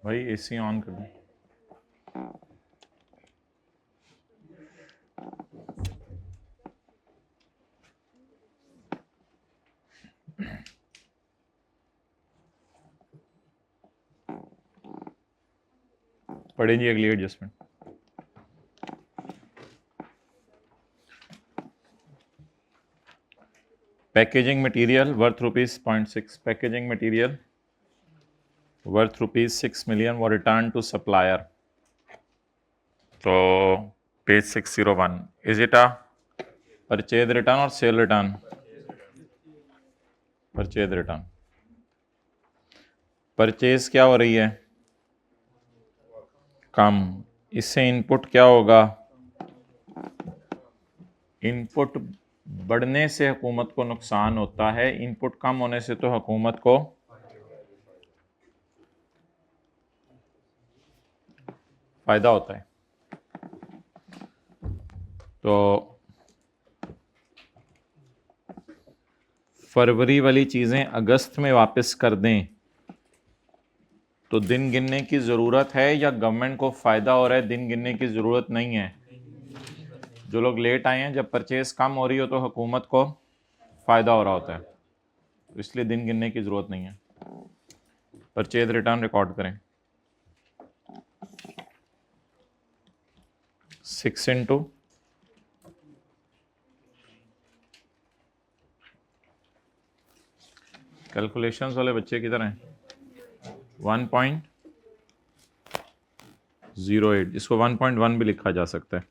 भाई AC on कर दो। पढ़े जी अगली adjustment. Packaging material worth ₹0.6 packaging material worth ₹6 million वो रिटर्न टू सप्लायर। तो page 601 is it a purchase return और sale return? Purchase return. Purchase क्या हो रही है? कम। इससे इनपुट क्या होगा? इनपुट बढ़ने से हुकूमत को नुकसान होता है, इनपुट कम होने से तो हुकूमत को फायदा होता है। तो फरवरी वाली चीजें अगस्त में वापस कर दें तो दिन गिनने की जरूरत है या गवर्नमेंट को फायदा हो रहा है? दिन गिनने की जरूरत नहीं है। जो लोग लेट आए हैं, जब परचेज कम हो रही हो तो हुकूमत को फायदा हो रहा होता है, तो इसलिए दिन गिनने की जरूरत नहीं है। परचेज रिटर्न रिकॉर्ड करें। 6 इंटू कैलकुलेशंस वाले बच्चे किधर हैं? 1.08, इसको 1.1 भी लिखा जा सकता है।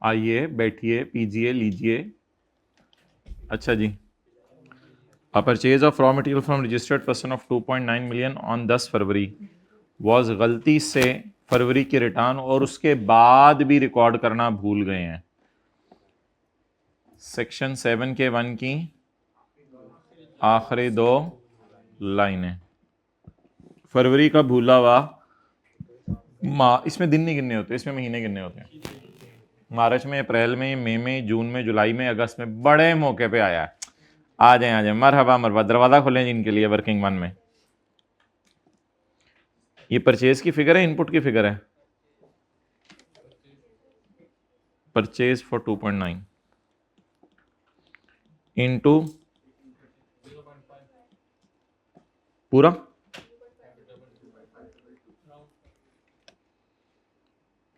आइए बैठिए, पीजिए, लीजिए। अच्छा जी, a purchase of raw material from registered person of 2.9 million on 10 February was गलती से फरवरी की रिटर्न और उसके बाद भी रिकॉर्ड करना भूल गए हैं। सेक्शन 7 के 1 की आखिरी 2 लाइनें। फरवरी का भूला हुआ इसमें दिन नहीं गिनने होते, इसमें महीने गिनने होते हैं। मार्च में, अप्रैल में, मई में, जून में, जुलाई में, अगस्त में बड़े मौके पे आया है। आ जाए आ जाए, मरहबा मरहबा, दरवाजा खोलें जिनके लिए वर्किंग वन में। ये परचेज की फिगर है, इनपुट की फिगर है? परचेज फॉर 2.9 इनटू पूरा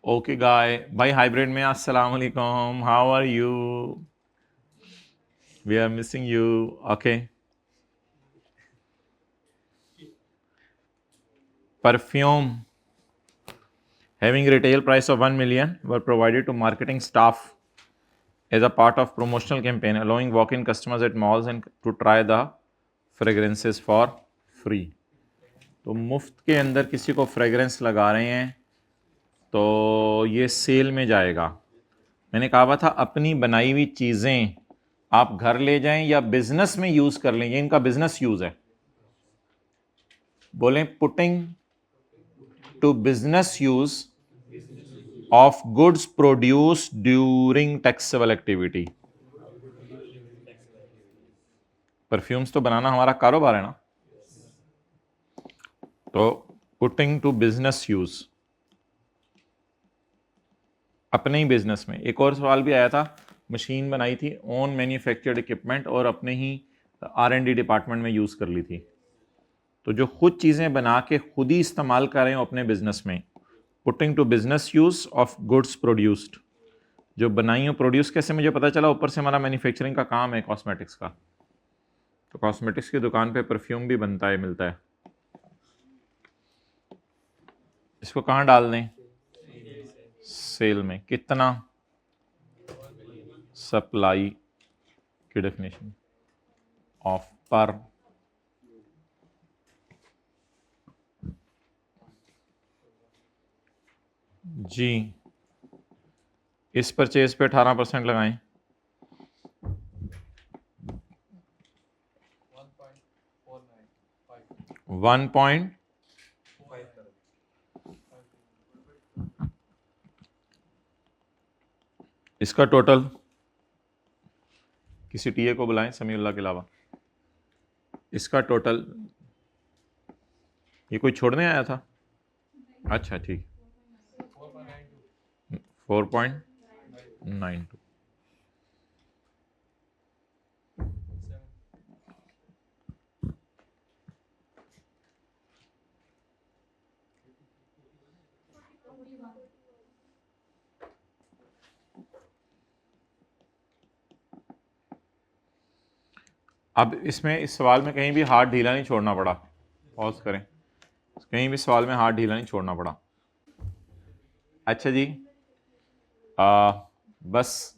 ओके गाय भाई हाइब्रिड में अस्सलाम वालेकुम, how are you? We are missing you. Okay. Perfume having retail price of 1 million were provided to marketing staff as a part of promotional campaign allowing walk-in customers at malls and to try the fragrances for free। तो मुफ्त के अंदर किसी को fragrance लगा रहे हैं तो ये सेल में जाएगा। मैंने कहा था अपनी बनाई हुई चीज़ें आप घर ले जाएं या बिजनेस में यूज़ कर लें, ये इनका बिजनेस यूज़ है। बोलें putting to business use of goods produced during taxable activity। Perfumes तो बनाना हमारा कारोबार है ना, तो पुटिंग टू बिजनेस यूज, अपने ही बिजनेस में। एक और सवाल भी आया था, मशीन बनाई थी ओन मैन्युफैक्चर्ड इक्विपमेंट और अपने ही R&D डिपार्टमेंट में यूज कर ली थी। तो जो खुद चीजें बना के खुद ही इस्तेमाल कर रहे हो अपने बिजनेस में, putting to business use of goods produced. जो बनाई हो प्रोड्यूस कैसे मुझे पता चला? ऊपर से हमारा मैन्युफैक्चरिंग का काम है कॉस्मेटिक्स का, तो कॉस्मेटिक्स की दुकान पे परफ्यूम भी बनता है, मिलता है। इसको कहाँ डाल दें? सेल में। कितना? सप्लाई की डेफिनेशन ऑफ पर। जी, इस परचेज पे 18% लगाएं। 1. इसका टोटल किसी टीए को बुलाएं समीउल्लाह के अलावा। इसका टोटल, ये कोई छोड़ने आया था? अच्छा ठीक, 4.92। अब इसमें, इस सवाल में कहीं भी हाथ ढीला नहीं छोड़ना पड़ा। पॉज करें, कहीं भी सवाल में हाथ ढीला नहीं छोड़ना पड़ा। अच्छा जी, बस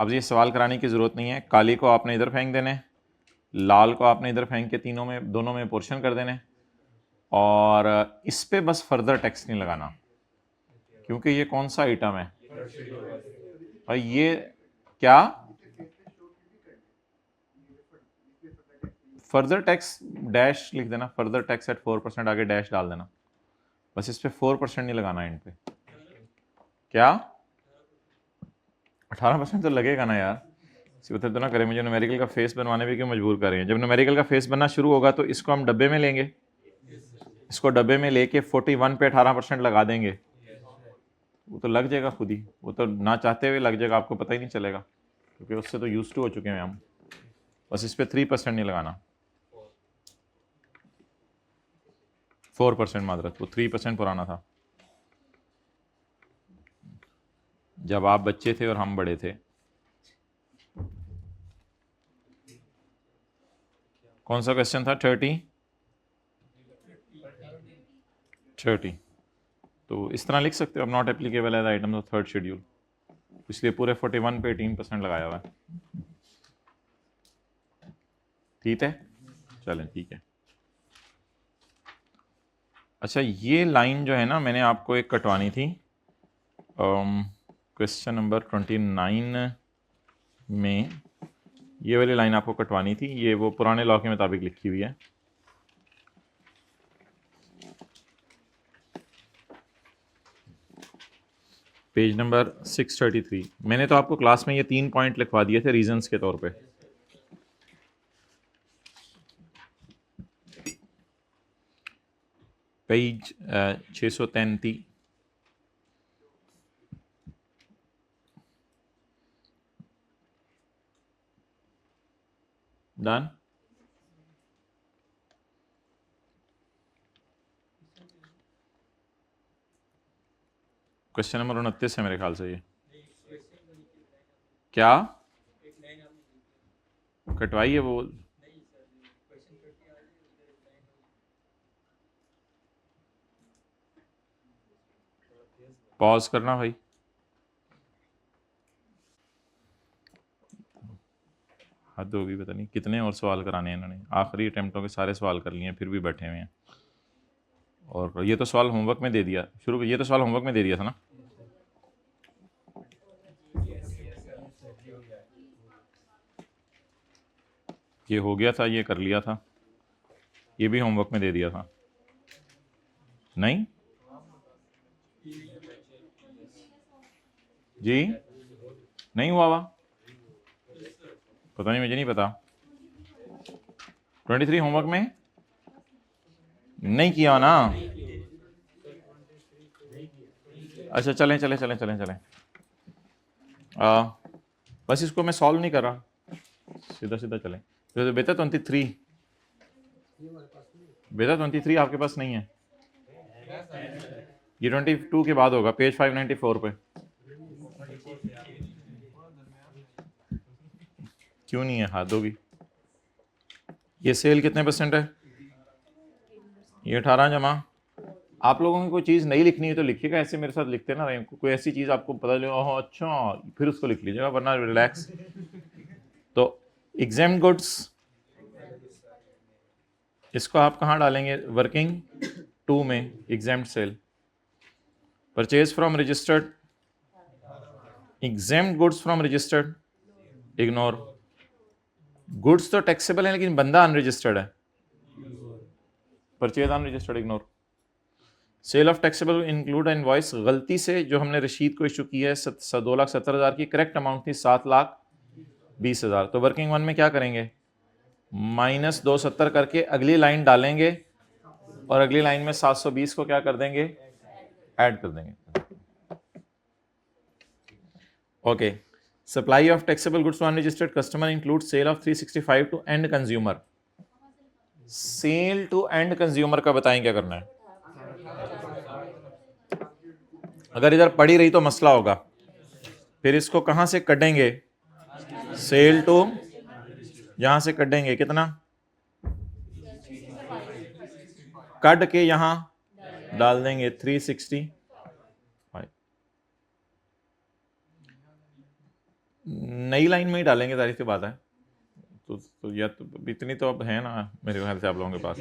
अब ये सवाल कराने की ज़रूरत नहीं है। काली को आपने इधर फेंक देने, लाल को आपने इधर फेंक के तीनों में, दोनों में पोर्शन कर देने, और इस पे बस फर्दर टैक्स नहीं लगाना, क्योंकि ये कौन सा आइटम है? और ये क्या फर्दर टैक्स डैश लिख देना, फर्दर टैक्स एट 4%, आगे डैश डाल देना, बस इस पे 4% नहीं लगाना इन पे। क्या 18% तो लगेगा ना यार, इसी तो ना करें, मुझे न्यूमेरिकल का फेस बनवाने भी क्यों मजबूर कर रहे हैं? जब न्यूमेरिकल का फेस बनना शुरू होगा तो इसको हम डब्बे में लेंगे, इसको डब्बे में लेके 41 पे 18% लगा देंगे, वो तो लग जाएगा खुद ही, वो तो ना चाहते हुए लग जाएगा, आपको पता ही नहीं चलेगा, क्योंकि उससे तो यूज टू हो चुके हैं हम। बस इस पे 3% नहीं लगाना, 4% मादरत, वो 3% पुराना था जब आप बच्चे थे और हम बड़े थे। कौन सा क्वेश्चन था? 30 तो इस तरह लिख सकते हो, अब not applicable as item of third schedule, इसलिए पूरे 41 पे 18% लगाया हुआ है। ठीक है, चलें ठीक है। अच्छा, ये लाइन जो है ना, मैंने आपको एक कटवानी थी क्वेश्चन नंबर 29 में, ये वाली लाइन आपको कटवानी थी, ये वो पुराने लॉ के मुताबिक लिखी हुई है। Page number 633। मैंने तो आपको क्लास में ये 3 पॉइंट लिखवा दिए थे रीजंस के तौर पे। पेज 633। डन। क्वेश्चन नंबर 29 है मेरे ख्याल से ये। क्या कटवाइए वो, पॉज करना भाई। हद होगी, पता नहीं कितने और सवाल कराने हैं इन्होंने, आखिरी अटेम्प्टों के सारे सवाल कर लिए हैं, फिर भी बैठे हुए हैं। और ये तो सवाल होमवर्क में दे दिया शुरू, ये तो सवाल होमवर्क में दे दिया था ना। ये हो गया था, ये कर लिया था, ये भी होमवर्क में दे दिया था। नहीं जी, नहीं हुआ हुआ, पता नहीं, मुझे नहीं पता। 23 होमवर्क में नहीं किया ना। अच्छा चलें चलें चलें चलें चलें, बस इसको मैं सॉल्व नहीं कर रहा, सीधा सीधा चलें। तो बेटा 23, बेटा 23 आपके पास नहीं है, ये 22 के बाद होगा, पेज 594 पे। क्यों नहीं है? हाथ होगी। ये सेल कितने परसेंट है? ये 18 जमा। आप लोगों की कोई चीज़ नहीं लिखनी है तो लिखिएगा, ऐसे मेरे साथ लिखते ना रहे, कोई ऐसी चीज़ आपको पता चले, ओह अच्छा, फिर उसको लिख लीजिएगा, वरना रिलैक्स। तो एग्जाम गुड्स, इसको आप कहाँ डालेंगे? वर्किंग 2 में exempt sale. Purchase from registered, exempt goods from registered ignore. Goods तो टैक्सेबल है लेकिन बंदा अनरजिस्टर्ड है, purchase unregistered ignore. Sale of taxable include invoice, गलती से जो हमने रशीद को इशू की है 2,70,000 की, करेक्ट अमाउंट थी 7,20,000। तो वर्किंग 1 में क्या करेंगे? -270 करके अगली लाइन डालेंगे और अगली लाइन में 720 को क्या कर देंगे, ऐड कर देंगे। Okay, supply of taxable goods to unregistered customer include sale of 365 to end consumer. Sale to end consumer का बताएं क्या करना है। अगर इधर पड़ी रही तो मसला होगा, फिर इसको कहां से कटेंगे, सेल टू, यहां से कटेंगे कितना, कट के यहां डाल देंगे 365। नई लाइन में ही डालेंगे, तारीफ की बात है। तो या तो इतनी तो अब है ना मेरे ख्याल से आप लोगों के पास।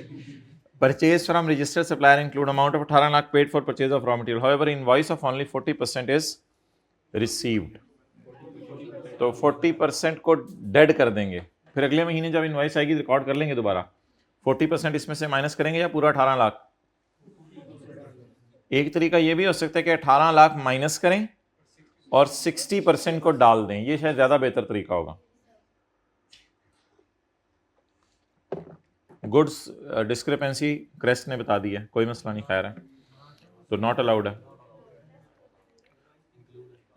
Purchase from registered supplier include amount of 18 lakh paid for purchase of raw material, however invoice of only 40% is received. तो 40% को डेड कर देंगे, फिर अगले महीने जब इनवॉइस आएगी रिकॉर्ड कर लेंगे दोबारा। 40% इसमें से माइनस करेंगे या पूरा 18 लाख। एक तरीका ये भी हो सकता है कि 18 लाख माइनस करें और 60% को डाल दें, ये शायद ज्यादा बेहतर तरीका होगा। गुड्स डिस्क्रिपेंसी क्रेस्ट ने बता दी है, कोई मसला नहीं, खैर है, तो नॉट अलाउड है,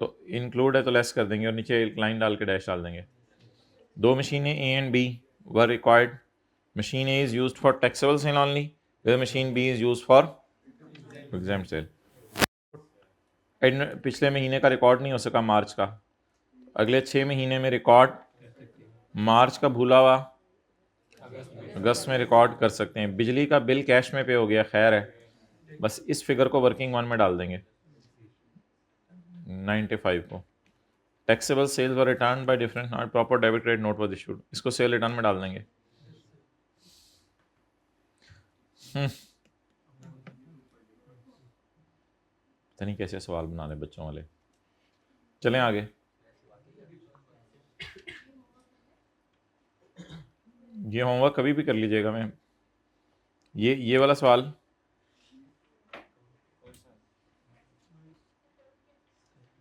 तो इंक्लूड है तो लेस कर देंगे और नीचे एक लाइन डाल के डैश डाल देंगे। दो मशीनें A and B were required, machine A is used for taxable sale only, machine B is used for exempt sale. पिछले महीने का रिकॉर्ड नहीं हो सका मार्च का, अगले 6 महीने में रिकॉर्ड, मार्च का भूला हुआ अगस्त में रिकॉर्ड कर सकते हैं। बिजली का बिल कैश में पे हो गया, खैर है, बस इस फिगर को वर्किंग वन में डाल देंगे 95 को। Taxable sales were return by different not proper debit credit note was issued, इसको सेल रिटर्न में डाल देंगे। पता नहीं कैसे सवाल बना ले बच्चों वाले। चलें आगे। ये होमवर्क कभी भी कर लीजिएगा। मैं ये वाला सवाल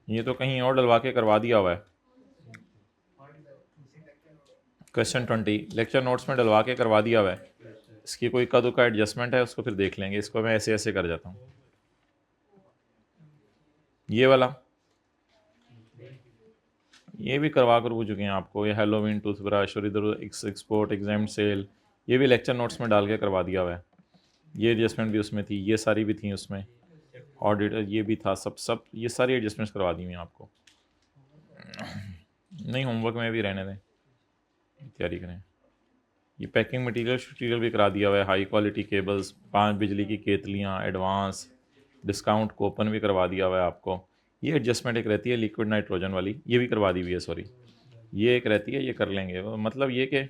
ये तो कहीं और डलवा के करवा दिया हुआ है। क्वेश्चन 20 लेक्चर नोट्स में डलवा के करवा दिया हुआ है, इसकी कोई इक्का दुक्का एडजस्टमेंट है उसको फिर देख लेंगे। इसको मैं ऐसे ऐसे कर जाता हूँ। ये वाला ये भी करवा कर पूछ चुके हैं आपको, ये हेलोविन टूथब्रश और इधर एक्सपोर्ट एग्जाम सेल, ये भी लेक्चर नोट्स में डाल के करवा दिया हुआ है। ये एडजस्टमेंट भी उसमें थी, ये सारी भी थी उसमें, ऑडिट ये भी था, सब ये सारी एडजस्टमेंट्स करवा दी हुई हैं आपको। नहीं होमवर्क में भी रहने दें, तैयारी करें। ये पैकिंग मटीरियल भी करा दिया हुआ है, हाई क्वालिटी केबल्स, 5 बिजली की केतलियाँ, एडवांस डिस्काउंट कूपन भी करवा दिया हुआ है आपको। ये एडजस्टमेंट एक रहती है लिक्विड नाइट्रोजन वाली, ये भी करवा दी हुई है, सॉरी ये एक रहती है, ये कर लेंगे। मतलब ये कि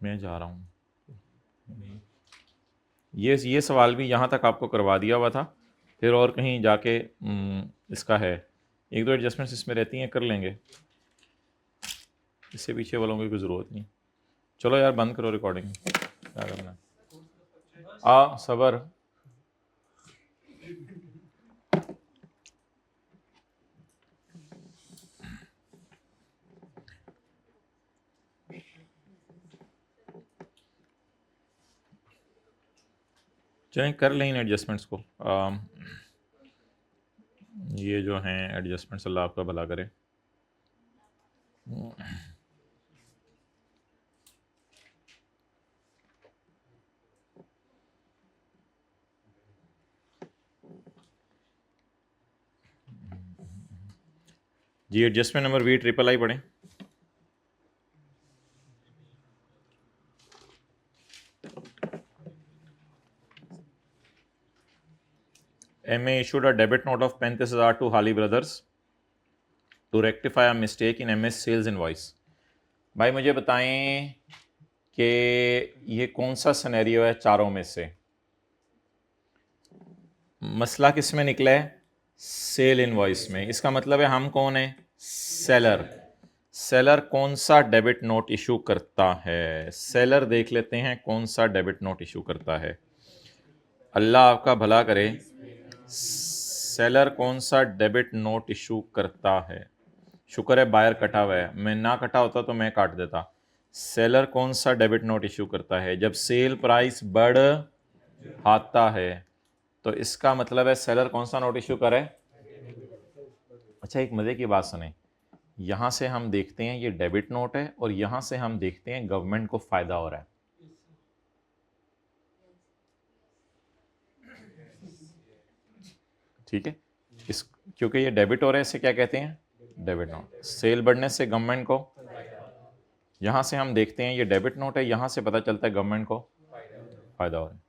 मैं जा रहा हूँ, ये सवाल भी यहाँ तक आपको करवा दिया हुआ था, फिर और कहीं जाके इसका है, एक दो एडजस्टमेंट्स इसमें रहती हैं, कर लेंगे, इससे पीछे वालों की कोई ज़रूरत नहीं। चलो यार बंद करो रिकॉर्डिंग, क्या करना है। सबर चलें कर लें इन एडजस्टमेंट्स को। ये जो हैं एडजस्टमेंट्स, अल्लाह आपका भला करे। जी एडजस्टमेंट नंबर V आई पढ़ें। MA issued a debit note of 35,000 to Hali Brothers to rectify a mistake in MS sales invoice। भाई मुझे बताएं कि ये कौन सा सिनेरियो है चारों में से। मसला किस में निकला है, सेल इनवॉइस में। इसका मतलब है हम कौन है, सेलर। सेलर कौन सा डेबिट नोट इशू करता है, सेलर देख लेते हैं कौन सा डेबिट नोट इशू करता है। अल्लाह आपका भला करे, सेलर कौन सा डेबिट नोट इशू करता है। शुक्र है बायर कटा हुआ है, मैं ना कटा होता तो मैं काट देता। सेलर कौन सा डेबिट नोट इशू करता है? जब सेल प्राइस बढ़ आता है तो इसका मतलब है सेलर कौन सा नोट इशू करे? अच्छा, एक मजे की बात सुने, यहां से हम देखते हैं ये डेबिट नोट है और यहां से हम देखते हैं गवर्नमेंट को फायदा हो रहा है। ठीक है, इस क्योंकि ये डेबिट हो रहा है इसे क्या कहते हैं? Debit note. सेल बढ़ने से गवर्नमेंट को, यहां से हम देखते हैं ये डेबिट नोट है, यहां से पता चलता है गवर्नमेंट को फायदा हो रहा है।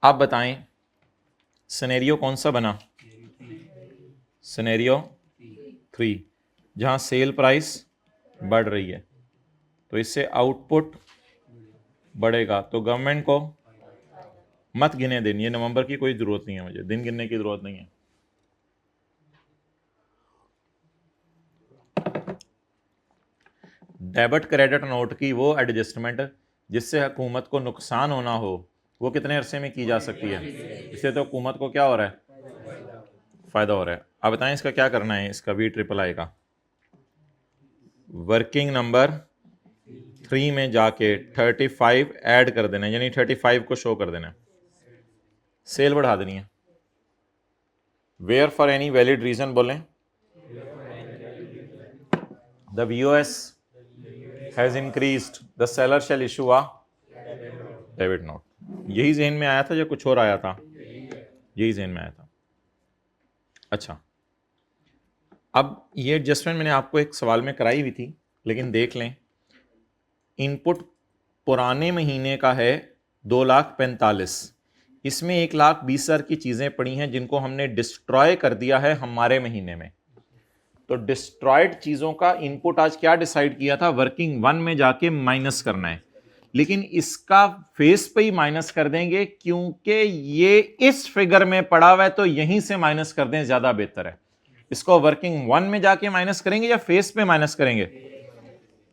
आप बताएं सिनेरियो कौन सा बना? सिनेरियो 3, जहां सेल प्राइस बढ़ रही है तो इससे आउटपुट बढ़ेगा तो गवर्नमेंट को मत गिने दिन, ये नवंबर की कोई जरूरत नहीं है, मुझे दिन गिनने की जरूरत नहीं है। डेबिट क्रेडिट नोट की वो एडजस्टमेंट जिससे हुकूमत को नुकसान होना हो वो कितने अरसे में की जा सकती है? इससे तो हुकूमत को क्या हो रहा है? फायदा हो रहा है। अब बताएं इसका क्या करना है, इसका VIII का वर्किंग नंबर 3 में जाके 35 ऐड कर देना है, यानी 35 को शो कर देना है, सेल बढ़ा देनी है। Where for any valid reason बोलें, the VOS has increased the seller shall issue a debit note. यही ज़हन में आया था या कुछ और आया था? यही ज़हन में आया था। अच्छा, अब ये एडजस्टमेंट मैंने आपको एक सवाल में कराई हुई थी, लेकिन देख लें। इनपुट पुराने महीने का है 2,45,000, इसमें 1,20,000 की चीज़ें पड़ी हैं जिनको हमने डिस्ट्रॉय कर दिया है हमारे महीने में। तो डिस्ट्रॉयड चीज़ों का इनपुट आज क्या डिसाइड किया था? वर्किंग 1 में जाके माइनस करना है, लेकिन इसका फेस पे ही माइनस कर देंगे क्योंकि ये इस फिगर में पड़ा हुआ है, तो यहीं से माइनस कर दें, ज़्यादा बेहतर है। इसको वर्किंग 1 में जाके माइनस करेंगे या फेस पे माइनस करेंगे?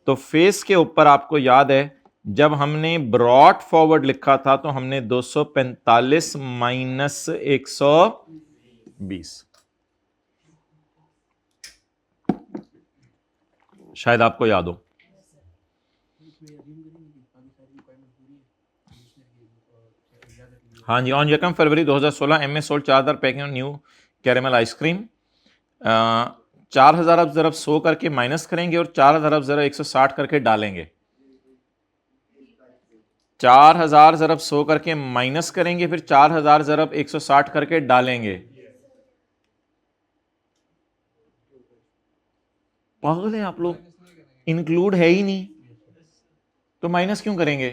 तो फेस के ऊपर आपको याद है जब हमने ब्रॉट फॉरवर्ड लिखा था तो हमने 245 माइनस 120, शायद आपको याद हो। हाँ जी, ऑन यकम फरवरी 2016 MS sold 4,000 packing new caramel ice cream. 4,000 अब जरा 100 करके माइनस करेंगे और 4,000 अब जरा 160 करके डालेंगे। 4,000 ज़रब 100 करके माइनस करेंगे, फिर 4,000 ज़रब 160 करके डालेंगे। पागल है आप लोग, इंक्लूड है ही नहीं तो माइनस क्यों करेंगे?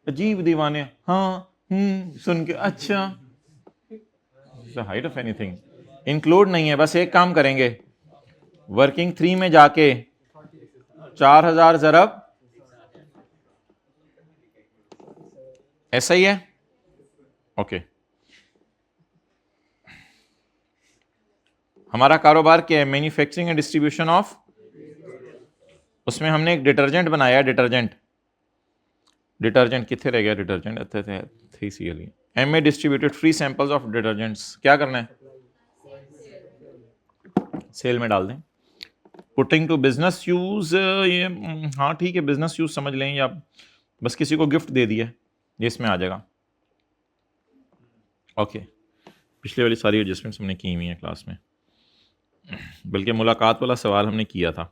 अजीब दीवाने। हाँ सुन के अच्छा, हाइट ऑफ एनीथिंग इंक्लूड नहीं है। बस एक काम करेंगे, वर्किंग 3 में जाके 4,000 ज़रब, ऐसा ही है। ओके, हमारा कारोबार क्या है? Manufacturing and distribution of. उसमें हमने एक डिटर्जेंट बनाया, डिटर्जेंट कितने रह गया? डिटर्जेंट थी CLE MA distributed free samples of detergents. क्या करना है? सेल में डाल दें। पुटिंग टू बिजनेस यूज, ये हाँ ठीक है, बिजनेस यूज समझ लें, या बस किसी को गिफ्ट दे दिया, ये इसमें आ जाएगा। ओके, पिछले वाली सारी एडजस्टमेंट्स हमने की हुई हैं क्लास में, बल्कि मुलाकात वाला सवाल हमने किया था,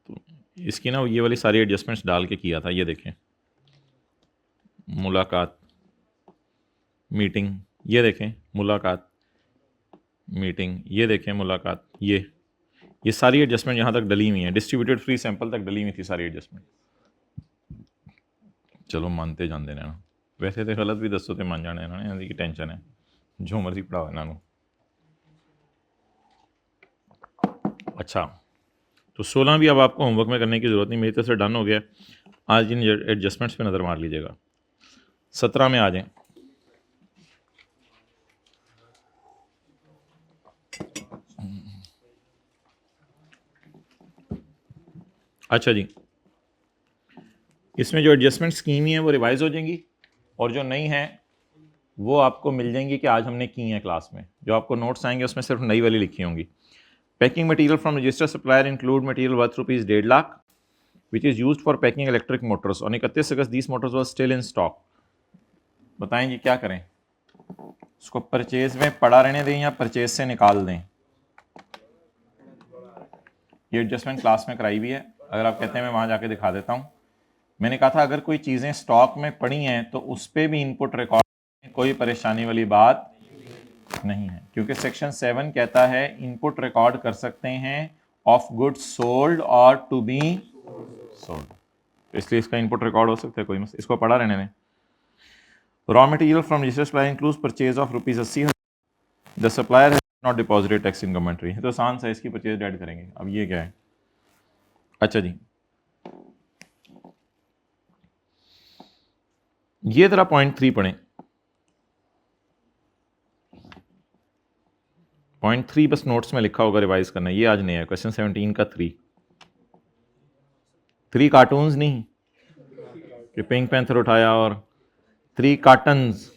तो इसकी ना ये वाली सारी एडजस्टमेंट्स डाल के किया था। ये देखें, मुलाकात मीटिंग, ये देखें मुलाकात मीटिंग, ये देखें मुलाकात, ये सारी एडजस्टमेंट यहाँ तक डली हुई हैं, डिस्ट्रीब्यूटेड फ्री सैंपल तक डली हुई थी सारी एडजस्टमेंट। चलो मानते जान देना ना, वैसे तो गलत भी दसो तो मान जाने ना, इनकी टेंशन है, जो मर्जी पढ़ाओ इन्होंने। अच्छा, तो 16 भी अब आपको होमवर्क में करने की ज़रूरत नहीं, मेरी तरफ से डन हो गया। आज इन एडजस्टमेंट्स पे नज़र मार लीजिएगा। 17 में आ जाएं। अच्छा जी, इसमें जो एडजस्टमेंट स्कीम है वो रिवाइज हो जाएंगी, और जो नहीं है वो आपको मिल जाएंगी कि आज हमने की हैं क्लास में। जो आपको नोट्स आएंगे उसमें सिर्फ नई वाली लिखी होंगी। Packing material from register supplier include material worth ₹1.5 lakh, which is used for packing electric Motors on 31 August these Motors was still in stock. बताएं जी क्या करें, इसको परचेज में पड़ा रहने दें या परचेज से निकाल दें। ये एडजस्टमेंट क्लास में कराई हुई है, अगर आप कहते हैं मैं वहाँ जाके दिखा देता हूँ। मैंने कहा था अगर कोई चीज़ें स्टॉक में पड़ी हैं तो उस पर भी इनपुट रिकॉर्ड, कोई परेशानी वाली बात नहीं है, क्योंकि सेक्शन 7 कहता है इनपुट रिकॉर्ड कर सकते हैं ऑफ गुड्स सोल्ड और टू बी सोल्ड, तो इसलिए इसका इनपुट रिकॉर्ड हो सकता है, कोई मसला, इसको पढ़ा रहने दें। Raw material from registered supplier includes purchase of ₹80,000, the supplier has not deposited tax in government tree. तो आसान सा इसकी परचेज ऐड करेंगे। अब ये क्या है, अच्छा जी ये तरह पॉइंट 3 पढ़ें। पॉइंट 3 बस नोट्स में लिखा होगा, रिवाइज करना है, ये आज नहीं है। क्वेश्चन 17 का 3 कार्टून्स नहीं कि पिंक पैंथर उठाया और 3 cartons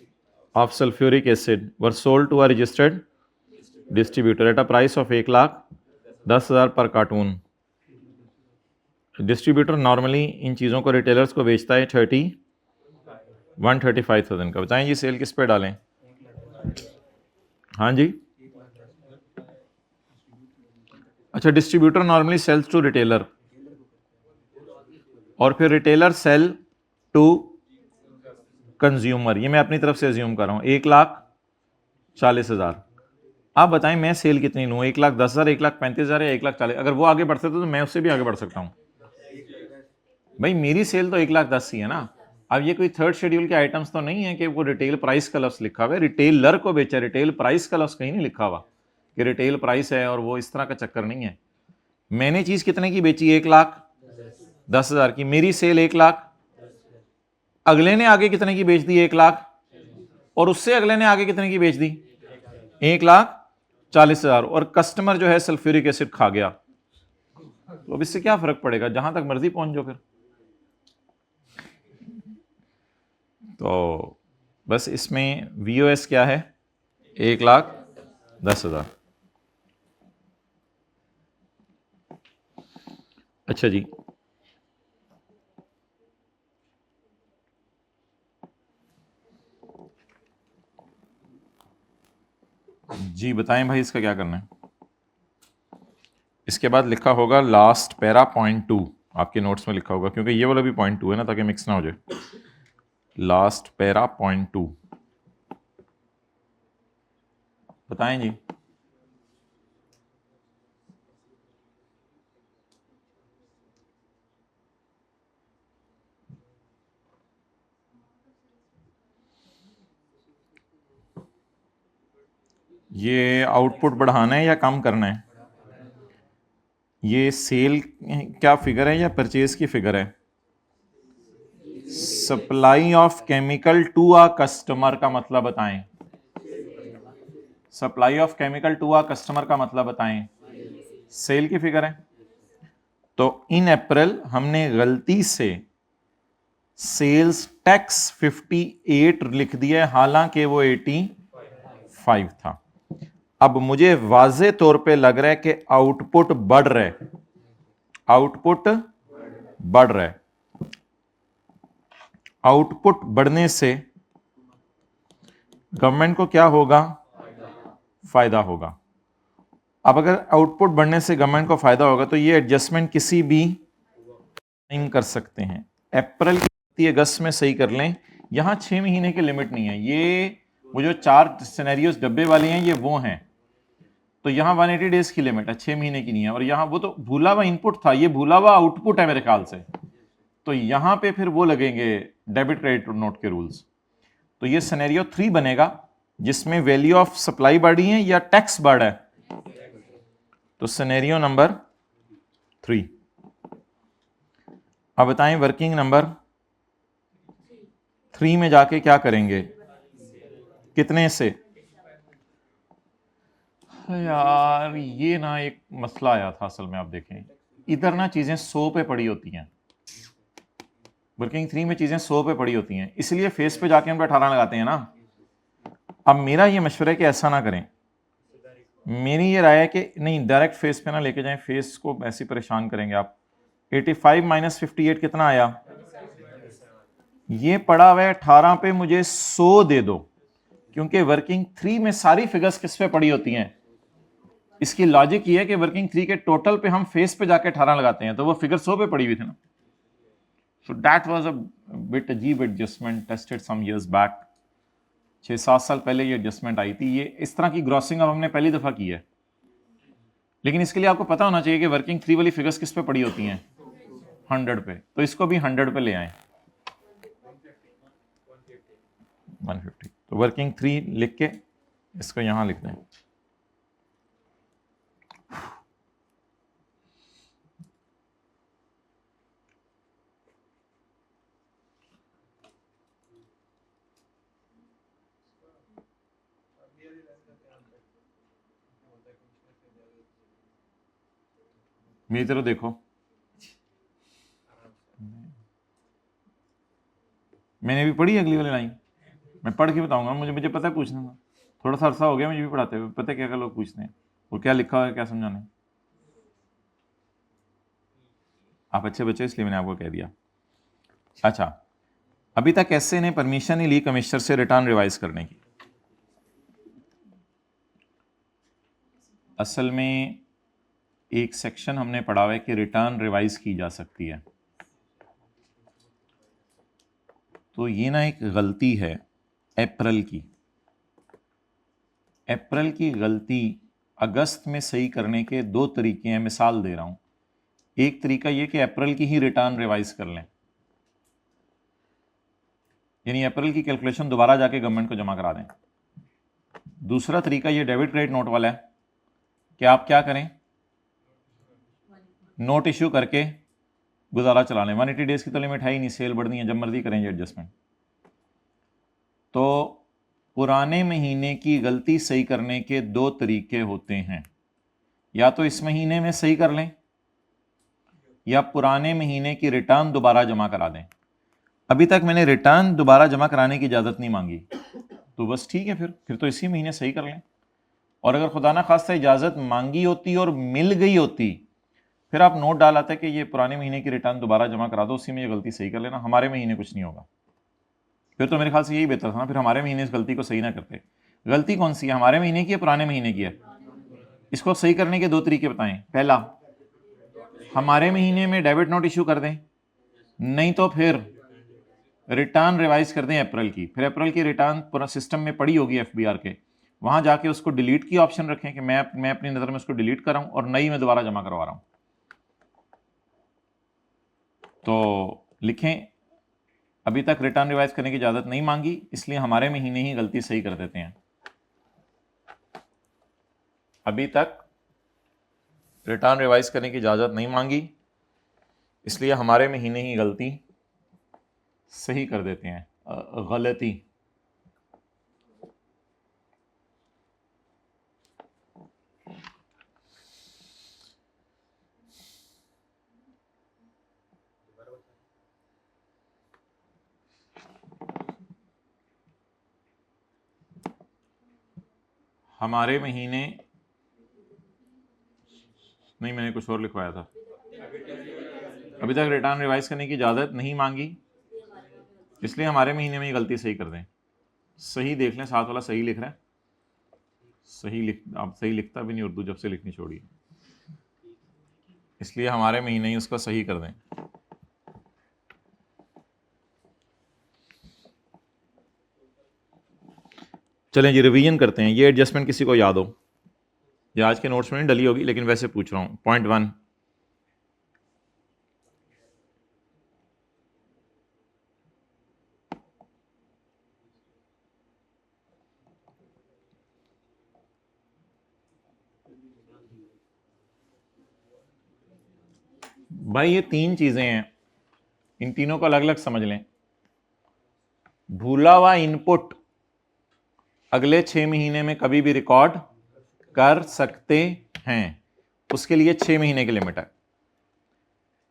of sulphuric acid were sold to a registered distributor at a price of 1,10,000 पर कार्टून। डिस्ट्रीब्यूटर नॉर्मली इन चीज़ों को रिटेलर्स को बेचता है 135,000 का। बताएं जी सेल किस पे डालें? हाँ जी, अच्छा distributor normally sales to retailer और फिर रिटेलर सेल टू कंज्यूमर। ये मैं अपनी तरफ से अज्यूम कर रहा हूं 1,40,000। आप बताएं मैं सेल कितनी लूँ, 1,10,000, 1,35,000 या 1,40,000? अगर वो आगे बढ़ सकते तो मैं उससे भी आगे बढ़ सकता हूँ। भाई मेरी सेल तो 1,10,000 ही है ना। अब ये कोई थर्ड शेड्यूल के आइटम्स तो नहीं है कि वो रिटेल प्राइस का लफ्ज लिखा हुआ है, रिटेलर को बेचा, रिटेल प्राइस का लफ्ज कहीं नहीं लिखा हुआ कि रिटेल प्राइस है, और वो इस तरह का चक्कर नहीं है। मैंने चीज कितने की बेची? 1,10,000 की। मेरी सेल 1,00,000, अगले ने आगे कितने की बेच दी? 1,00,000, और उससे अगले ने आगे कितने की बेच दी? 1,40,000, और कस्टमर जो है सल्फ्यूरिक एसिड खा गया। तो अब इससे क्या फर्क पड़ेगा, जहां तक मर्जी पहुंच जाओ फिर। तो बस इसमें VOS क्या है? 1,10,000। अच्छा जी, जी बताएं भाई इसका क्या करना है। इसके बाद लिखा होगा लास्ट पैरा पॉइंट 2, आपके नोट्स में लिखा होगा, क्योंकि ये वाला भी पॉइंट 2 है ना, ताकि मिक्स ना हो जाए। लास्ट पैरा पॉइंट 2 बताएं जी। ये आउटपुट बढ़ाना है या कम करना है? ये सेल क्या फिगर है या परचेज की फिगर है? Supply of chemical to a customer का मतलब बताएं। Supply of chemical to a customer का मतलब बताएं। सेल की फिगर है। तो इन अप्रैल हमने गलती से सेल्स टैक्स 58 लिख दिया है, हालांकि वो 85 था। अब मुझे वाजे तौर पे लग रहा है कि आउटपुट बढ़ रहा है, आउटपुट बढ़ रहा है। आउटपुट बढ़ने से गवर्नमेंट को क्या होगा? फायदा होगा। अब अगर आउटपुट बढ़ने से गवर्नमेंट को फायदा होगा तो ये एडजस्टमेंट किसी भी टाइम कर सकते हैं। अप्रैल की अगस्त में सही कर लें। यहां 6 महीने की लिमिट नहीं है। ये वो जो 4 सिनेरियोस डब्बे वाली हैं ये वो हैं, तो यहां 180 डेज की लिमिट है, 6 महीने की नहीं है। और यहां वो तो भूला हुआ इनपुट था, ये भूला हुआ आउटपुट है मेरे ख्याल से। तो यहां पे फिर वो लगेंगे डेबिट क्रेडिट नोट के रूल्स। तो ये सिनेरियो 3 बनेगा जिसमें वैल्यू ऑफ सप्लाई बढ़ी है या टैक्स बढ़ा है। तो सिनेरियो नंबर 3। अब बताएं वर्किंग नंबर 3 में जाके क्या करेंगे? कितने से? यार ये ना एक मसला आया था असल में। आप देखें इधर ना चीजें 100 पे पड़ी होती हैं, वर्किंग 3 में चीजें 100 पे पड़ी होती हैं, इसलिए फेस पे जाके हम 18 लगाते हैं ना। अब मेरा ये मशवरा है कि ऐसा ना करें। मेरी ये राय है कि नहीं, डायरेक्ट फेस पे ना लेके जाएं, फेस को ऐसे परेशान करेंगे आप। 85 माइनस 58 कितना आया? ये पड़ा हुआ है 18 पे, मुझे 100 दे दो, क्योंकि वर्किंग 3 में सारी फिगर्स किस पे पड़ी होती हैं? इसकी लॉजिक ये है कि वर्किंग 3 के टोटल पे हम फेस पे जाके 18 लगाते हैं, तो वो फिगर 100 पे पड़ी हुई थी ना। So that was a bit अजीब adjustment tested some years back. 6-7 साल पहले ये एडजस्टमेंट आई थी। ये इस तरह की ग्रॉसिंग अब हमने पहली दफा की है, लेकिन इसके लिए आपको पता होना चाहिए कि वर्किंग 3 वाली फिगर्स किस पे पड़ी होती हैं? 100 पे। तो इसको भी 100 पे ले आए, 150। तो वर्किंग 3 लिख के इसको यहां लिख दें। मेरी तरफ देखो, मैंने भी पढ़ी अगली वाली लाइन, मैं पढ़ के बताऊंगा। मुझे पता है पूछने का, थोड़ा सा अरसा हो गया मुझे भी पढ़ाते हुए, पता है क्या क्या लोग पूछते हैं और क्या लिखा हुआ है क्या समझाने। आप अच्छे बच्चे इसलिए मैंने आपको कह दिया। अच्छा, अभी तक एसए ने परमिशन नहीं ली कमिश्नर से रिटर्न रिवाइज करने की। असल में एक सेक्शन हमने पढ़ा हुआ है कि रिटर्न रिवाइज की जा सकती है, तो ये ना एक गलती है अप्रैल की। अप्रैल की गलती अगस्त में सही करने के 2 तरीके हैं, मिसाल दे रहा हूं। एक तरीका ये कि अप्रैल की ही रिटर्न रिवाइज कर लें, यानी अप्रैल की कैलकुलेशन दोबारा जाके गवर्नमेंट को जमा करा दें। दूसरा तरीका ये डेबिट क्रेडिट नोट वाला है कि आप क्या करें, नोट इश्यू करके गुजारा चला लें। 180 डेज की तो लिमिट है ही नहीं, सेल बढ़नी है, जब मर्जी करेंगे एडजस्टमेंट। तो पुराने महीने की गलती सही करने के 2 तरीके होते हैं, या तो इस महीने में सही कर लें या पुराने महीने की रिटर्न दोबारा जमा करा दें। अभी तक मैंने रिटर्न दोबारा जमा कराने की इजाजत नहीं मांगी, तो बस ठीक है, फिर तो इसी महीने सही कर लें। और अगर खुदा ना खास्ता इजाजत मांगी होती और मिल गई होती, फिर आप नोट डाल आते कि ये पुराने महीने की रिटर्न दोबारा जमा करा दो, उसी में ये गलती सही कर लेना, हमारे महीने कुछ नहीं होगा। फिर तो मेरे ख्याल से यही बेहतर था ना, फिर हमारे महीने इस गलती को सही ना करते। गलती कौन सी है, हमारे महीने की है पुराने महीने की है? इसको सही करने के 2 तरीके बताएं। पहला, हमारे महीने में डेबिट नोट इशू कर दें, नहीं तो फिर रिटर्न रिवाइज कर दें अप्रैल की। फिर अप्रैल की रिटर्न पूरा सिस्टम में पड़ी होगी एफबीआर के, वहां जाके उसको डिलीट की ऑप्शन रखें कि मैं अपनी नजर में उसको डिलीट कर रहा हूं और नई में दोबारा जमा करवा रहा हूं। तो लिखें, अभी तक रिटर्न रिवाइज करने की इजाजत नहीं मांगी, इसलिए हमारे महीने ही गलती सही कर देते हैं। अभी तक रिटर्न रिवाइज करने की इजाजत नहीं मांगी, इसलिए हमारे महीने ही गलती सही कर देते हैं। गलती, हमारे महीने नहीं, मैंने कुछ और लिखवाया था। अभी तक रिटर्न रिवाइज करने की इजाजत नहीं मांगी, इसलिए हमारे महीने में ही गलती सही कर दें। सही देख लें, साथ वाला सही लिख रहा है, आप सही लिखता भी नहीं उर्दू जब से लिखनी छोड़ी, इसलिए हमारे महीने ही उसको सही कर दें। चलें जी, रिवीजन करते हैं। ये एडजस्टमेंट किसी को याद हो, ये आज के नोट्स में नहीं डली होगी, लेकिन वैसे पूछ रहा हूं। पॉइंट 1, भाई ये 3 चीजें हैं, इन तीनों को अलग अलग समझ लें। भूला हुआ इनपुट अगले 6 महीने में कभी भी रिकॉर्ड कर सकते हैं, उसके लिए 6 महीने की लिमिट है।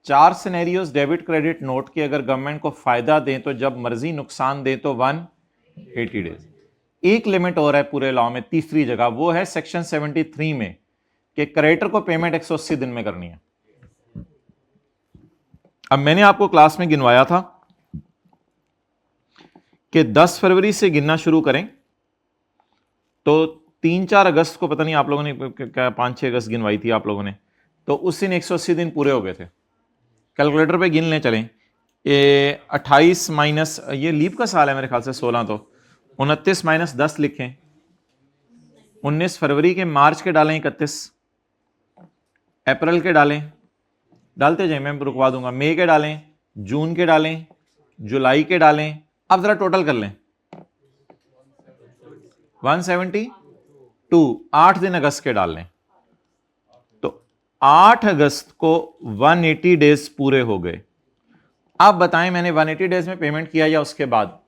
4 सिनेरियोस डेबिट क्रेडिट नोट के अगर गवर्नमेंट को फायदा दें तो जब मर्जी, नुकसान दें तो 180 डेज। एक लिमिट और है पूरे लॉ में, तीसरी जगह, वो है सेक्शन 73 में कि क्रेडिटर को पेमेंट 180 दिन में करनी है। अब मैंने आपको क्लास में गिनवाया था कि 10 फरवरी से गिनना शुरू करें, तो 3-4 अगस्त को, पता नहीं आप लोगों ने क्या 5-6 अगस्त गिनवाई थी आप लोगों ने, तो उस दिन 180 दिन पूरे हो गए थे। कैलकुलेटर पे गिन लें, चलें, ये 28 माइनस, ये लीप का साल है मेरे ख्याल से 16, तो 29 माइनस 10 लिखें, 19 फरवरी के, मार्च के डालें 31, अप्रैल के डालें, डालते जाए, मैं रुकवा दूंगा, मई के डालें, जून के डालें, जुलाई के डालें। अब जरा टोटल कर लें, 172, 8 दिन अगस्त के डाल लें, तो 8 अगस्त को 180 डेज पूरे हो गए। अब बताएं, मैंने 180 डेज में पेमेंट किया या उसके बाद?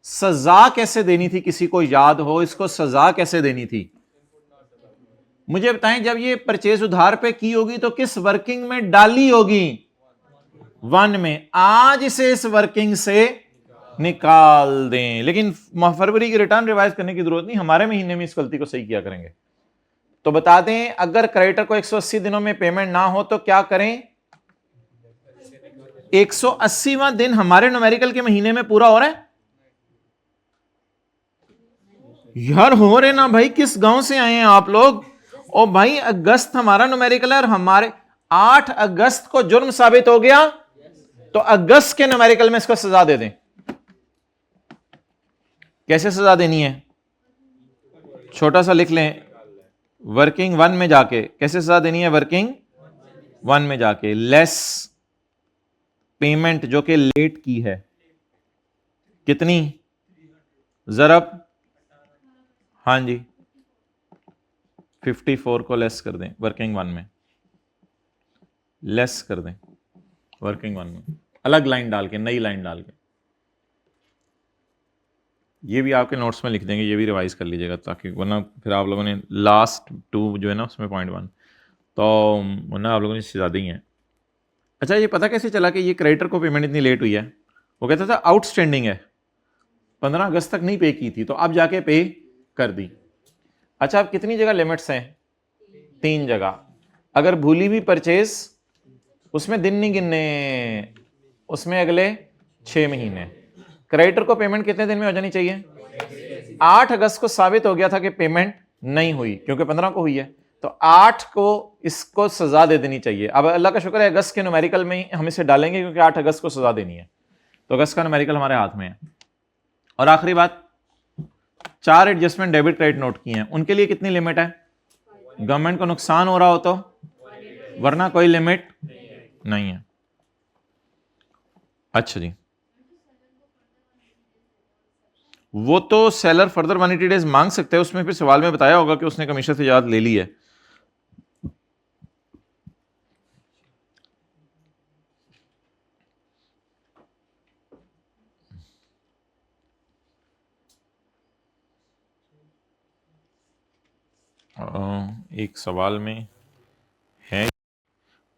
सजा कैसे देनी थी, किसी को याद हो इसको सजा कैसे देनी थी? मुझे बताएं, जब ये परचेज उधार पे की होगी तो किस वर्किंग में डाली होगी? 1 में। आज इसे इस वर्किंग से निकाल दें, लेकिन फरवरी की रिटर्न रिवाइज करने की जरूरत नहीं, हमारे महीने में इस गलती को सही किया करेंगे। तो बता दें, अगर क्रेडिटर को 180 दिनों में पेमेंट ना हो तो क्या करें? 180वां दिन हमारे न्यूमेरिकल के महीने में पूरा हो रहा है यार, हो रहे ना भाई, किस गांव से आए हैं आप लोग? ओ भाई, अगस्त हमारा न्यूमेरिकल है और हमारे 8 अगस्त को जुर्म साबित हो गया, तो अगस्त के न्यूमेरिकल में इसको सजा दे दें। कैसे सजा देनी है? छोटा सा लिख लें, वर्किंग 1 में जाके कैसे सजा देनी है? वर्किंग 1 में जाके लेस पेमेंट जो कि लेट की है, कितनी? जरब, हाँ जी, 54 को लेस कर दें वर्किंग 1 में, लेस कर दें वर्किंग 1 में, अलग लाइन डाल के, नई लाइन डाल के। ये भी आपके नोट्स में लिख देंगे, ये भी रिवाइज कर लीजिएगा, ताकि वरना फिर आप लोगों ने लास्ट 2 जो है ना उसमें .1, तो वरना आप लोगों ने ज़्यादा ही है। अच्छा, ये पता कैसे चला कि ये क्रेडिटर को पेमेंट इतनी लेट हुई है? वो कहता था आउटस्टैंडिंग है, 15 अगस्त तक नहीं पे की थी, तो अब जाके पे कर दी। अच्छा, अब कितनी जगह लिमिट्स हैं? 3 जगह। अगर भूली भी परचेज, उसमें दिन नहीं गिनने, उसमें अगले 6 महीने। क्रेडिटर को पेमेंट कितने दिन में हो जानी चाहिए? 8 अगस्त को साबित हो गया था कि पेमेंट नहीं हुई, क्योंकि 15 को हुई है, तो 8 को इसको सजा दे देनी चाहिए। अब अल्लाह का शुक्र है, अगस्त के न्यूमेरिकल में हम इसे डालेंगे, क्योंकि 8 अगस्त को सजा देनी है, तो अगस्त का न्यूमेरिकल हमारे हाथ में है। और आखिरी बात, 4 एडजस्टमेंट डेबिट क्रेडिट नोट किए हैं, उनके लिए कितनी लिमिट है? गवर्नमेंट को नुकसान हो रहा हो तो, वरना कोई लिमिट नहीं है। अच्छा जी, वो तो सेलर फर्दर 180 डेज मांग सकते हैं, उसमें फिर सवाल में बताया होगा कि उसने कमीशन से याद ले ली है। एक सवाल में है,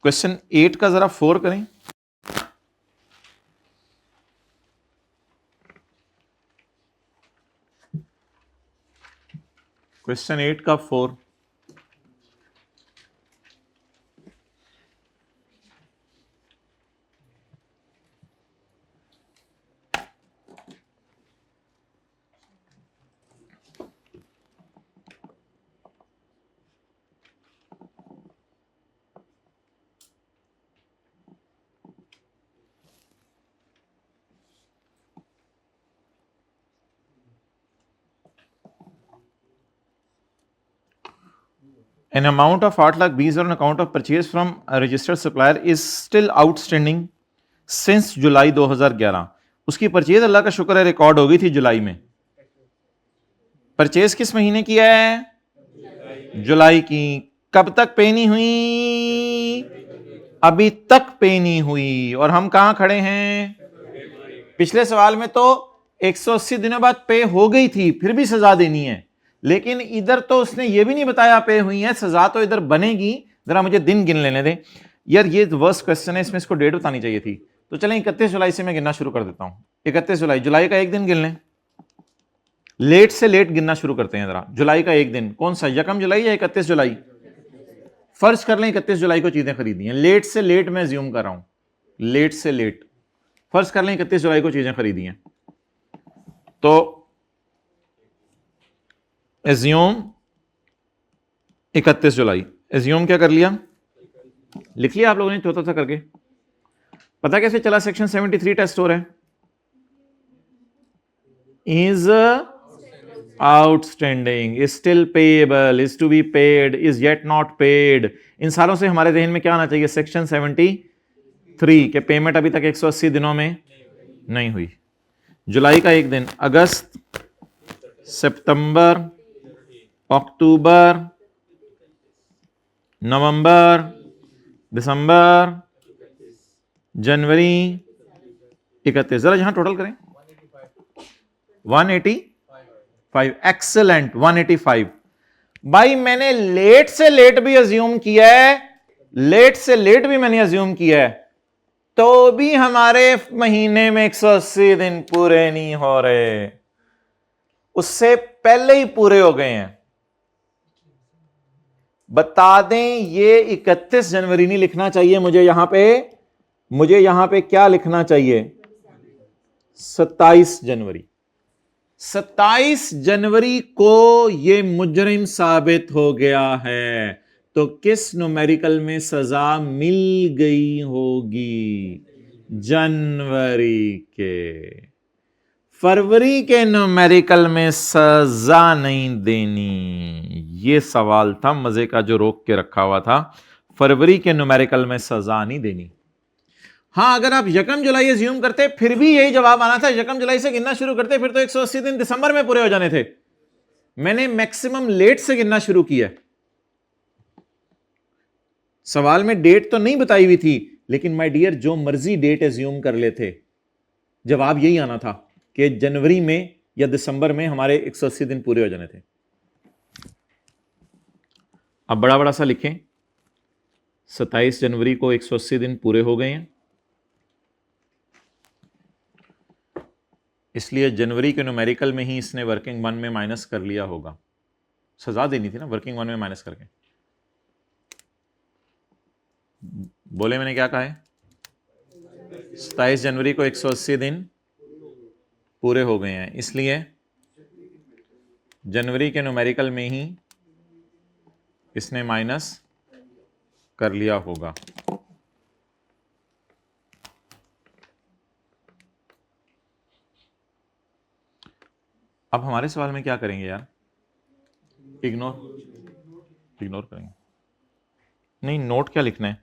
क्वेश्चन 8 का जरा 4 करें। क्वेश्चन 8 का 4, An amount of 8,20,000 on account of purchase from a registered supplier is still outstanding since जुलाई 2011। उसकी परचेज अल्लाह का शुक्र है रिकॉर्ड हो गई थी जुलाई में। परचेज किस महीने की है? जुलाई की। कब तक पे नहीं हुई? अभी तक पे नहीं हुई। और हम कहां खड़े हैं? पिछले सवाल में तो 180 दिनों बाद पे हो गई थी, फिर भी सजा देनी है, लेकिन इधर तो उसने ये भी नहीं बताया पे हुई है, सजा तो इधर बनेगी। जरा मुझे दिन गिन लेने दें यार, ये वर्स्ट क्वेश्चन है, इसमें इसको डेट बतानी चाहिए थी। तो चलें 31 जुलाई से मैं गिनना शुरू कर देता हूं। 31 जुलाई, जुलाई का एक दिन गिन लें, लेट से लेट गिनना शुरू करते हैं। जरा जुलाई का एक दिन कौन सा, 1 जुलाई या 31 जुलाई? फर्ज कर लें 31 जुलाई को चीजें खरीदी हैं, लेट से लेट मैं ज्यूम कर रहा हूं। लेट से लेट, फर्ज कर लें 31 जुलाई को चीजें खरीदी हैं, तो एज्यूम 31 जुलाई, एज्यूम क्या कर लिया, लिख लिया आप लोगों ने चौथा सा करके। पता कैसे चला सेक्शन 73 टेस्ट हो रहा है, is outstanding, is still payable, is to be paid, is yet not paid, इन सारों से हमारे जहन में क्या आना चाहिए, सेक्शन 73 के पेमेंट अभी तक 180 दिनों में नहीं हुई। जुलाई का एक दिन, अगस्त, सितंबर, अक्टूबर, नवंबर, दिसंबर, जनवरी, 31, जरा यहां टोटल करें, 185, एक्सेलेंट, 185। भाई मैंने लेट से लेट भी अज्यूम किया है, लेट से लेट भी मैंने अज्यूम किया है, तो भी हमारे महीने में 180 दिन पूरे नहीं हो रहे, उससे पहले ही पूरे हो गए हैं। बता दें ये 31 जनवरी नहीं लिखना चाहिए मुझे यहां पे क्या लिखना चाहिए, 27 जनवरी। 27 जनवरी को ये मुजरिम साबित हो गया है, तो किस न्यूमेरिकल में सजा मिल गई होगी, जनवरी के। फरवरी के न्यूमेरिकल में सजा नहीं देनी, ये सवाल था मजे का जो रोक के रखा हुआ था, फरवरी के न्यूमेरिकल में सजा नहीं देनी। हाँ, अगर आप 1 जुलाई अज्यूम करते फिर भी यही जवाब आना था, 1 जुलाई से गिनना शुरू करते फिर तो 180 दिन दिसंबर में पूरे हो जाने थे। मैंने मैक्सिमम लेट से गिनना शुरू किया। सवाल में डेट तो नहीं बताई हुई थी, लेकिन माय डियर जो मर्जी डेट अज्यूम कर लेते, जवाब यही आना था कि जनवरी में या दिसंबर में हमारे 180 दिन पूरे हो जाने थे। अब बड़ा बड़ा सा लिखें, 27 जनवरी को 180 दिन पूरे हो गए हैं, इसलिए जनवरी के न्यूमेरिकल में ही इसने वर्किंग 1 में माइनस कर लिया होगा, सजा देनी थी ना वर्किंग 1 में माइनस करके। बोले मैंने क्या कहा है, 27 जनवरी को 180 दिन पूरे हो गए हैं, इसलिए जनवरी के न्यूमेरिकल में ही इसने माइनस कर लिया होगा। अब हमारे सवाल में क्या करेंगे यार, इग्नोर करेंगे, नहीं नोट क्या लिखना है,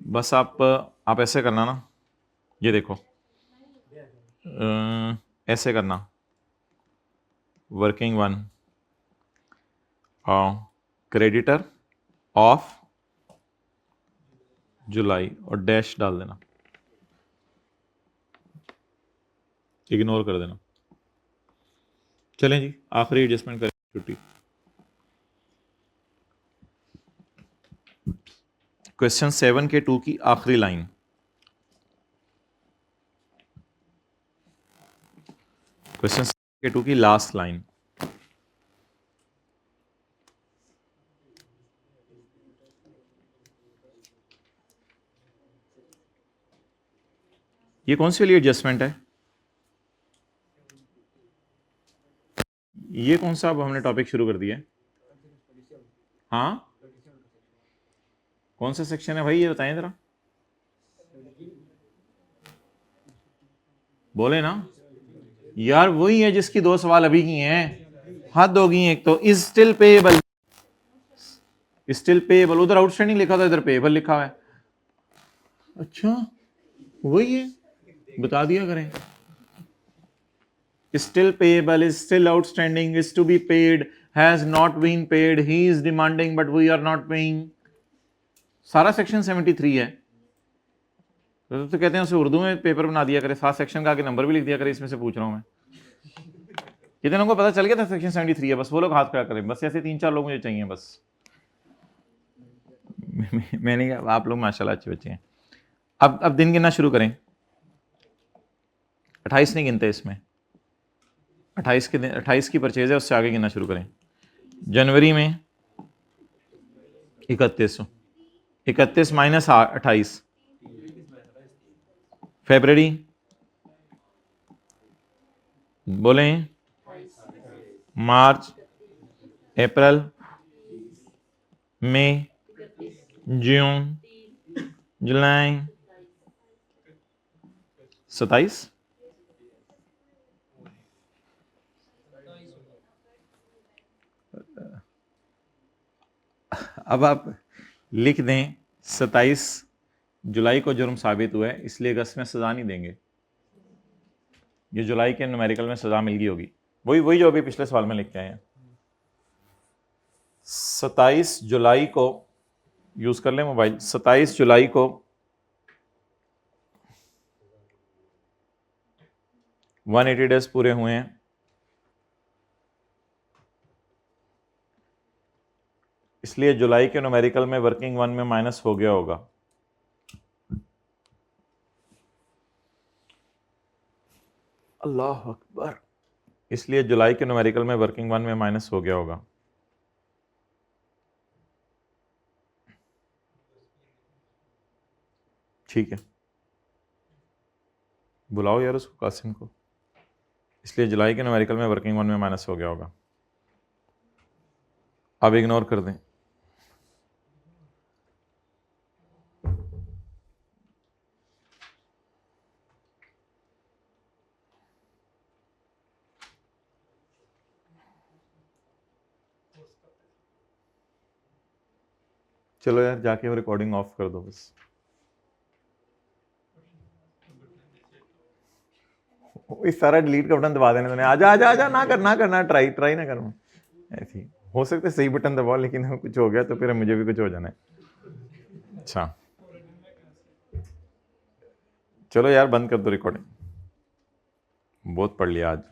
बस आप ऐसे करना ना, ये देखो ऐसे करना, वर्किंग 1 क्रेडिटर ऑफ जुलाई और डैश डाल देना, इग्नोर कर देना। चलें जी, आखिरी एडजस्टमेंट करें, छुट्टी। क्वेश्चन 7 के 2 की आखिरी लाइन, क्वेश्चन 7 के 2 की लास्ट लाइन, ये कौन सी वाली एडजस्टमेंट है, ये कौन सा अब हमने टॉपिक शुरू कर दिया है, हाँ कौन सा सेक्शन है भाई, ये बताएं जरा, बोले ना यार, वही है जिसकी 2 सवाल अभी की हैं, हद होगी। एक तो is still payable, still payable, उधर आउटस्टैंडिंग लिखा था, इधर पेएबल लिखा हुआ है, अच्छा वही है, बता दिया करें, still payable, is still outstanding, is to be paid, has not been paid, he is demanding but we are not paying, सारा सेक्शन 73 है। तो कहते हैं उसे उर्दू में पेपर बना दिया करे, 7 सेक्शन का आगे नंबर भी लिख दिया करे, इसमें से पूछ रहा हूं मैं, कितने लोगों को पता चल गया था सेक्शन 73 है, बस वो लोग हाथ खड़ा करें, बस ऐसे 3-4 लोग मुझे चाहिए बस। मैंने कहा आप लोग माशाल्लाह अच्छे बच्चे हैं। अब दिन गिनना शुरू करें, 28 नहीं गिनते इसमें, 28 के दिन, 28 की परचेज है, उससे आगे गिनना शुरू करें। जनवरी में 31 माइनस 28, फेब्रवरी बोलें, मार्च, अप्रैल, मई, जून, जुलाई, 27। अब आप लिख दें 27 जुलाई को जुर्म साबित हुआ है, इसलिए अगस्त में सजा नहीं देंगे। ये जुलाई के न्यूमेरिकल में सजा मिल गई होगी, वही जो अभी पिछले सवाल में लिख के आए हैं। 27 जुलाई को यूज कर लें मोबाइल। 27 जुलाई को 180 डेज पूरे हुए हैं, इसलिए जुलाई के न्यूमेरिकल में वर्किंग वन में माइनस हो गया होगा। अल्लाह अकबर, इसलिए जुलाई के न्यूमेरिकल में वर्किंग वन में माइनस हो गया होगा। ठीक है, बुलाओ यार उसको, कासिम को। इसलिए जुलाई के न्यूमेरिकल में वर्किंग वन में माइनस हो गया होगा। अब इग्नोर कर दें। चलो यार, जाके वो रिकॉर्डिंग ऑफ कर दो बस। इस सारा डिलीट का बटन दबा देने तो आजा आजा आजा, ना करना ट्राई ना करो। ऐसी हो सकता है सही बटन दबाओ, लेकिन कुछ हो गया तो फिर मुझे भी कुछ हो जाना है। अच्छा चलो यार, बंद कर दो रिकॉर्डिंग, बहुत पढ़ लिया आज।